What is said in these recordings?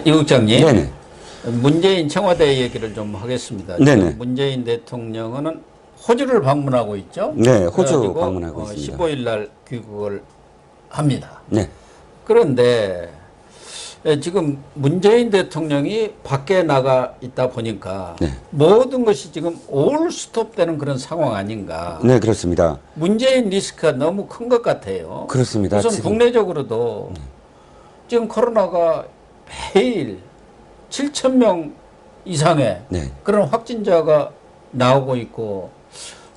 이 국장님, 네네. 문재인 청와대 얘기를 좀 하겠습니다. 네네. 지금 문재인 대통령은 호주를 방문하고 있죠. 네, 호주 그래가지고 방문하고 있습니다. 15일 날 귀국을 합니다. 네. 그런데 지금 문재인 대통령이 밖에 나가 있다 보니까 네. 모든 것이 지금 올 스톱되는 그런 상황 아닌가. 네, 그렇습니다. 문재인 리스크가 너무 큰 것 같아요. 그렇습니다. 우선 지금. 국내적으로도 지금 코로나가 매일 7천 명 이상의 네. 그런 확진자가 나오고 있고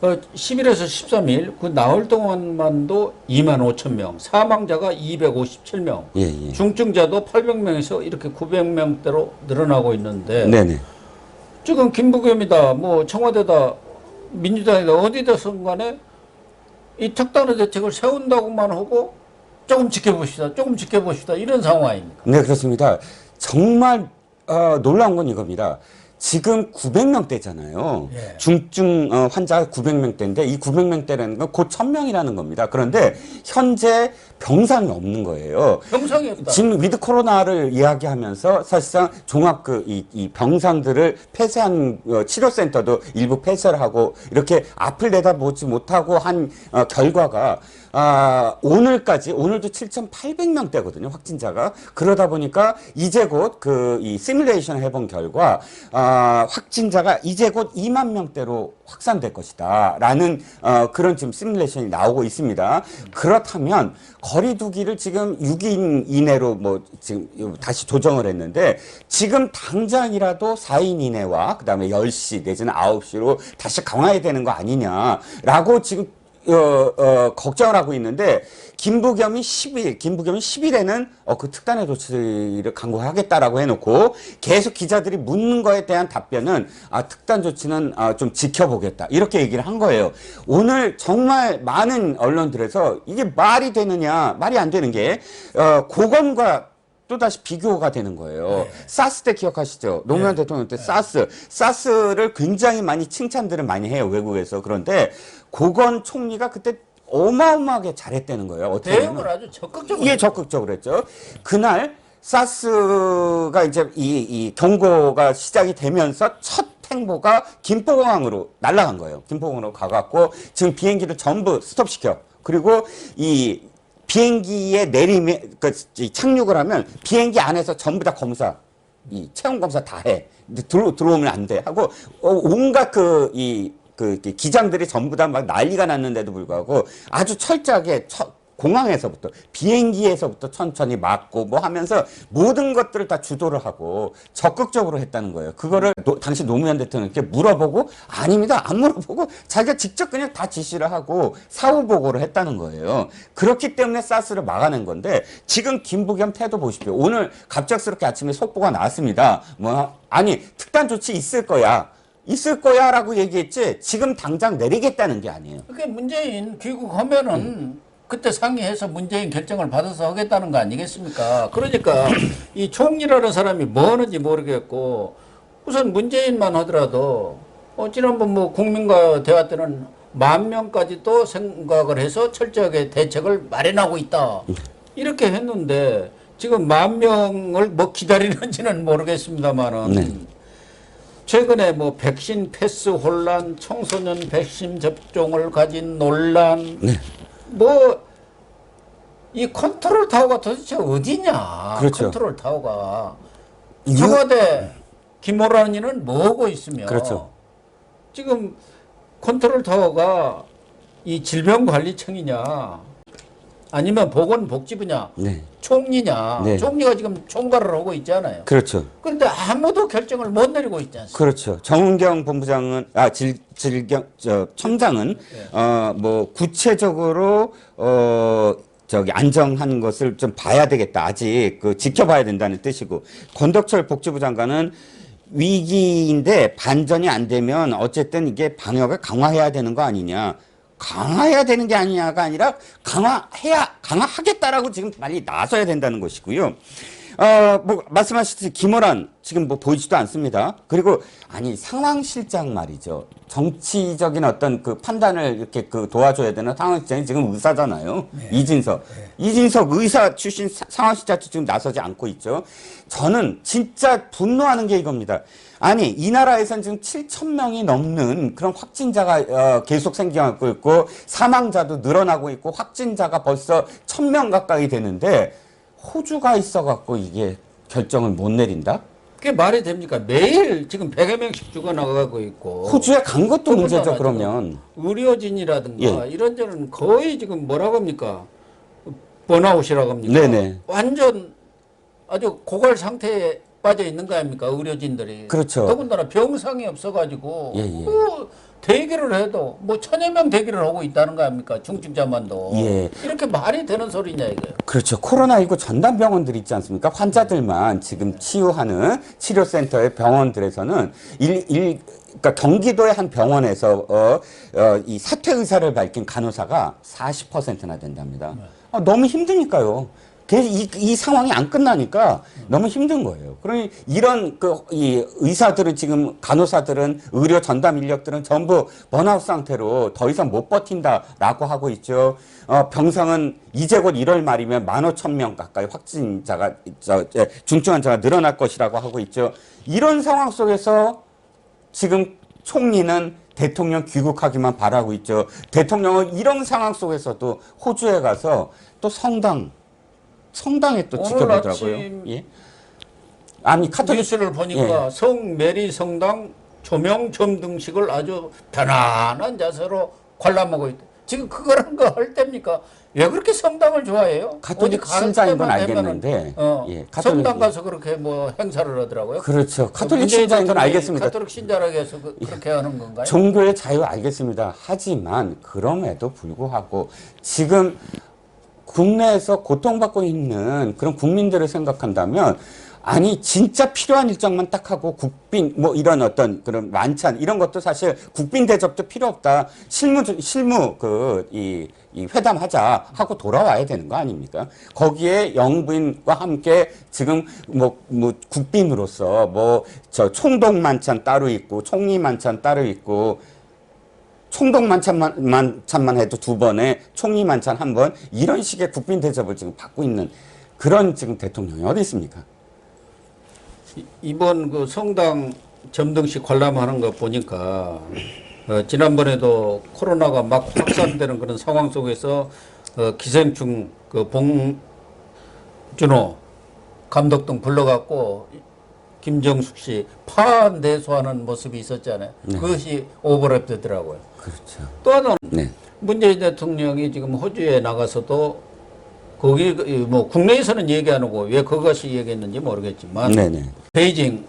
10일에서 13일 그 나흘 동안만도 2만 5천 명, 사망자가 257명, 예, 예. 중증자도 800명에서 이렇게 900명대로 늘어나고 있는데 네네. 지금 김부겸이다, 뭐 청와대다, 민주당이다 어디든 간에 이 특단의 대책을 세운다고만 하고 조금 지켜봅시다, 조금 지켜봅시다 이런 상황 아닙니까? 네, 그렇습니다. 정말 놀라운 건 이겁니다. 지금 900명대잖아요. 예. 중증 환자가 900명대인데 이 900명대라는 건 곧 1000명이라는 겁니다. 그런데 현재 병상이 없는 거예요. 병상이 없다. 지금 위드 코로나를 이야기하면서 사실상 종합 이 병상들을 폐쇄한 치료센터도 일부 폐쇄를 하고 이렇게 앞을 내다보지 못하고 한 결과가 오늘까지 오늘도 7,800명대거든요. 확진자가. 그러다 보니까 이제 곧 이 시뮬레이션 해본 결과 확진자가 이제 곧 2만 명대로 확산될 것이다 라는 그런 지금 시뮬레이션이 나오고 있습니다. 그렇다면 거리두기를 지금 6인 이내로 뭐 지금 다시 조정을 했는데 지금 당장이라도 4인 이내와 그다음에 10시 내지는 9시로 다시 강화해야 되는 거 아니냐라고 지금 걱정을 하고 있는데 김부겸이 10일에는 그 특단의 조치를 강구하겠다라고 해놓고 계속 기자들이 묻는 거에 대한 답변은 특단 조치는 좀 지켜보겠다 이렇게 얘기를 한 거예요. 오늘 정말 많은 언론들에서 이게 말이 되느냐 말이 안 되는 게 고검과 또다시 비교가 되는 거예요. 네. 사스 때 기억하시죠? 노무현 대통령 때 사스를 굉장히 많이 칭찬들을 많이 해요, 외국에서. 그런데 고건 총리가 그때 어마어마하게 잘했다는 거예요. 어떻게 대응을 아주 적극적으로. 예, 적극적으로 했죠. 그날 사스가 이제 이 경고가 시작이 되면서 첫 행보가 김포공항으로 날아간 거예요. 김포공항으로 가갖고 지금 비행기를 전부 스톱시켜. 그리고 이 비행기에 내리면, 착륙을 하면 비행기 안에서 전부 다 검사, 이 체온 검사 다 해. 근데 들어오면 안 돼. 하고, 온갖 기장들이 전부 다 막 난리가 났는데도 불구하고 아주 철저하게 공항에서부터 비행기에서부터 천천히 막고 뭐 하면서 모든 것들을 다 주도를 하고 적극적으로 했다는 거예요. 그거를 당시 노무현 대통령께 물어보고 아닙니다. 안 물어보고 자기가 직접 그냥 다 지시를 하고 사후 보고를 했다는 거예요. 그렇기 때문에 사스를 막아낸 건데 지금 김부겸 태도 보십시오. 오늘 갑작스럽게 아침에 속보가 나왔습니다. 특단 조치 있을 거야 라고 얘기했지 지금 당장 내리겠다는 게 아니에요. 그게 문재인 귀국하면은 그때 상의해서 문재인 결정을 받아서 하겠다는 거 아니겠습니까? 그러니까 이 총리라는 사람이 뭐 하는지 모르겠고 우선 문재인만 하더라도 지난번 뭐 국민과 대화 때는 10,000명까지도 생각을 해서 철저하게 대책을 마련하고 있다. 이렇게 했는데 지금 10,000명을 뭐 기다리는지는 모르겠습니다만은 네. 최근에 뭐 백신 패스 혼란, 청소년 백신 접종을 가진 논란, 네. 이 컨트롤 타워가 도대체 어디냐? 그렇죠. 컨트롤 타워가 청와대 김호란이는 뭐하고 있으며 그렇죠. 지금 컨트롤 타워가 이 질병관리청이냐 아니면 보건복지부냐 네. 총리냐? 네. 총리가 지금 총괄을 하고 있잖아요. 그렇죠. 그런데 아무도 결정을 못 내리고 있지 않습니까? 그렇죠. 정은경 본부장은 첨장은 뭐 구체적으로 안정한 것을 좀 봐야 되겠다. 아직 지켜봐야 된다는 뜻이고 권덕철 복지부 장관은 위기인데 반전이 안 되면 어쨌든 이게 방역을 강화해야 되는 거 아니냐. 강화해야 되는 게 아니냐가 아니라 강화하겠다라고 지금 빨리 나서야 된다는 것이고요. 뭐 말씀하셨듯이 김호란 지금 뭐 보이지도 않습니다. 그리고 아니 상황실장 말이죠. 정치적인 어떤 그 판단을 이렇게 그 도와줘야 되는 상황실장이 지금 의사잖아요. 네. 이진석. 네. 이진석 의사 출신 상황실장도 지금 나서지 않고 있죠. 저는 진짜 분노하는 게 이겁니다. 아니 이 나라에선 지금 7천 명이 넘는 그런 확진자가 계속 생겨나고 있고 사망자도 늘어나고 있고 확진자가 벌써 1,000명 가까이 되는데 호주가 있어갖고 이게 결정을 못 내린다? 그게 말이 됩니까? 매일 지금 100여 명씩 죽어나가고 있고. 호주에 간 것도 문제죠, 더군다나 그러면. 지금 의료진이라든가 예. 이런 데는 거의 지금 뭐라고 합니까? 번아웃이라고 합니까? 네네. 완전 아주 고갈 상태에 빠져 있는 거 아닙니까? 의료진들이. 그렇죠. 더군다나 병상이 없어가지고 예, 예. 대기를 해도 뭐 1,000여 명 대기를 하고 있다는 거 아닙니까? 중증자만도. 예. 이렇게 말이 되는 소리냐 이거예요. 그렇죠. 코로나19 전담 병원들 있지 않습니까? 환자들만 지금 치유하는 치료센터의 병원들에서는 그러니까 경기도의 한 병원에서 이 사퇴 의사를 밝힌 간호사가 40%나 된답니다. 너무 힘드니까요. 이 상황이 안 끝나니까 너무 힘든 거예요. 그러니 이런 이 의사들은 지금 간호사들은 의료 전담 인력들은 전부 번아웃 상태로 더 이상 못 버틴다라고 하고 있죠. 병상은 이제 곧 1월 말이면 15,000명 가까이 확진자가 중증 환자가 늘어날 것이라고 하고 있죠. 이런 상황 속에서 지금 총리는 대통령 귀국하기만 바라고 있죠. 대통령은 이런 상황 속에서도 호주에 가서 또 성당에 또 오늘 지켜보더라고요. 아침 예? 아니 카톨릭 뉴스를 보니까 예. 성 메리 성당 조명 점등식을 아주 편안한 자세로 관람하고 있다. 지금 그거란 거 할 때입니까? 왜 그렇게 성당을 좋아해요? 카톨릭 어디 갈 신자인 건 때만 알겠는데, 되면은, 예, 성당 가서 그렇게 뭐 행사를 하더라고요. 그렇죠. 카톨릭 문재인 신자인 건 대통령이 알겠습니다. 카톨릭 신자라고 해서 그렇게 하는 건가요? 종교의 자유 알겠습니다. 하지만 그럼에도 불구하고 지금 국내에서 고통받고 있는 그런 국민들을 생각한다면 아니 진짜 필요한 일정만 딱 하고 국빈 뭐 이런 어떤 그런 만찬 이런 것도 사실 국빈 대접도 필요 없다. 실무 이 회담하자 하고 돌아와야 되는 거 아닙니까? 거기에 영부인과 함께 지금 뭐 국빈으로서 뭐 저 총독 만찬 따로 있고 총리 만찬 따로 있고 총독 만찬만 해도 2번에 총리 만찬 1번 이런 식의 국빈 대접을 지금 받고 있는 그런 지금 대통령이 어디 있습니까? 이번 그 성당 점등식 관람하는 거 보니까 지난번에도 코로나가 막 확산되는 그런 상황 속에서 기생충 그 봉준호 감독 등 불러갖고 김정숙 씨 파내소하는 모습이 있었잖아요. 네. 그것이 오버랩 되더라고요. 그렇죠. 또 하나는 네. 문재인 대통령이 지금 호주에 나가서도 거기 뭐 국내에서는 얘기 안 하고 왜 그것이 얘기했는지 모르겠지만 네네. 베이징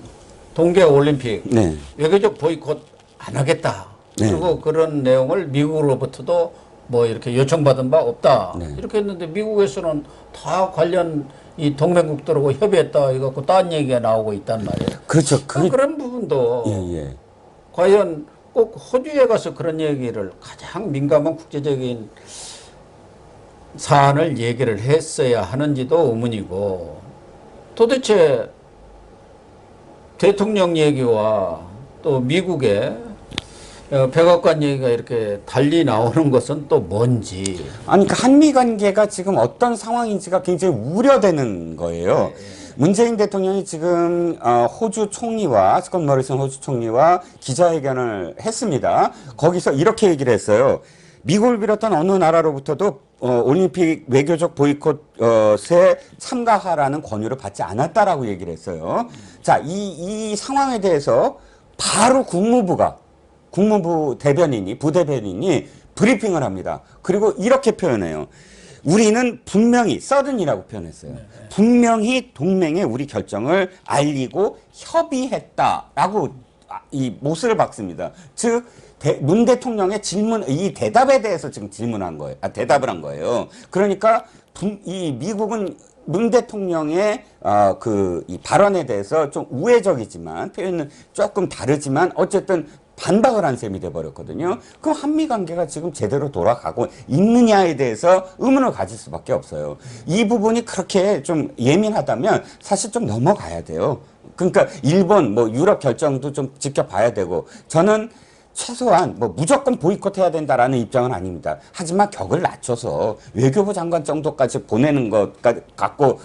동계올림픽 네. 외교적 보이콧 안 하겠다. 네. 그리고 그런 내용을 미국으로부터도 뭐 이렇게 요청받은 바 없다. 네. 이렇게 했는데 미국에서는 다 관련 이 동맹국들하고 협의했다. 이거 딴 얘기가 나오고 있단 말이에요. 그렇죠. 그런 부분도 예. 과연 꼭 호주에 가서 그런 얘기를 가장 민감한 국제적인 사안을 얘기를 했어야 하는지도 의문이고 도대체 대통령 얘기와 또 미국의 백악관 얘기가 이렇게 달리 나오는 것은 또 뭔지. 아니, 그러니까 한미 관계가 지금 어떤 상황인지가 굉장히 우려되는 거예요. 문재인 대통령이 지금 호주 총리와 스콧 모리슨 호주 총리와 기자회견을 했습니다. 거기서 이렇게 얘기를 했어요. 미국을 비롯한 어느 나라로부터도 올림픽 외교적 보이콧에 참가하라는 권유를 받지 않았다라고 얘기를 했어요. 자, 이 상황에 대해서 바로 국무부 대변인이, 부대변인이 브리핑을 합니다. 그리고 이렇게 표현해요. 우리는 분명히, 서든이라고 표현했어요. 분명히 동맹에 우리 결정을 알리고 협의했다라고 이 못을 박습니다. 즉, 문 대통령의 질문, 이 대답에 대해서 지금 질문한 거예요. 대답을 한 거예요. 그러니까, 이 미국은 문 대통령의 이 발언에 대해서 좀 우회적이지만, 표현은 조금 다르지만, 어쨌든 반박을 한 셈이 돼버렸거든요. 그럼 한미 관계가 지금 제대로 돌아가고 있느냐에 대해서 의문을 가질 수밖에 없어요. 이 부분이 그렇게 좀 예민하다면 사실 좀 넘어가야 돼요. 그러니까 일본, 뭐 유럽 결정도 좀 지켜봐야 되고, 저는 최소한 뭐 무조건 보이콧해야 된다라는 입장은 아닙니다. 하지만 격을 낮춰서 외교부 장관 정도까지 보내는 것 갖고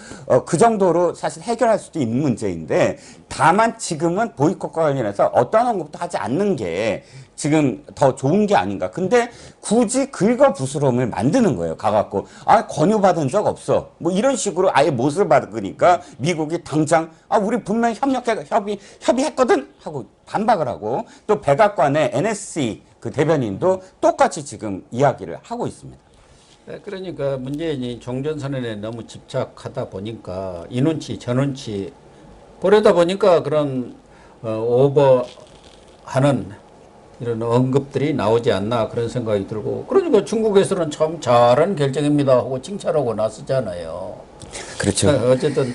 그 정도로 사실 해결할 수도 있는 문제인데, 다만 지금은 보이콧과 관련해서 어떠한 언급도 하지 않는 게 지금 더 좋은 게 아닌가. 근데 굳이 긁어부스럼을 만드는 거예요. 가갖고 권유받은 적 없어. 뭐 이런 식으로 아예 못을 박으니까 미국이 당장 우리 분명히 협의했거든 하고 반박을 하고, 또 백악관의 NSC 그 대변인도 똑같이 지금 이야기를 하고 있습니다. 네, 그러니까 문재인이 종전선언에 너무 집착하다 보니까 이 눈치 저 눈치 보려다 보니까 그런 오버하는 이런 언급들이 나오지 않나 그런 생각이 들고, 그러니까 중국에서는 참 잘한 결정입니다 하고 칭찬하고 나서잖아요. 그렇죠. 어쨌든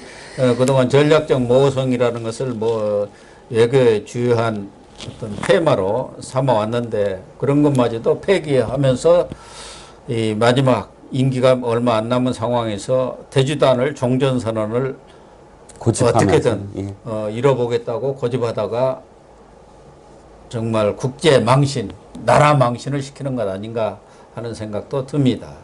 그동안 전략적 모성이라는 것을 뭐 외교의 주요한 어떤 테마로 삼아왔는데, 그런 것마저도 폐기하면서 이 마지막 임기가 얼마 안 남은 상황에서 대주단을 종전선언을 고집하면서, 어떻게든 예. 이뤄보겠다고 고집하다가 정말 국제 망신, 나라 망신을 시키는 것 아닌가 하는 생각도 듭니다.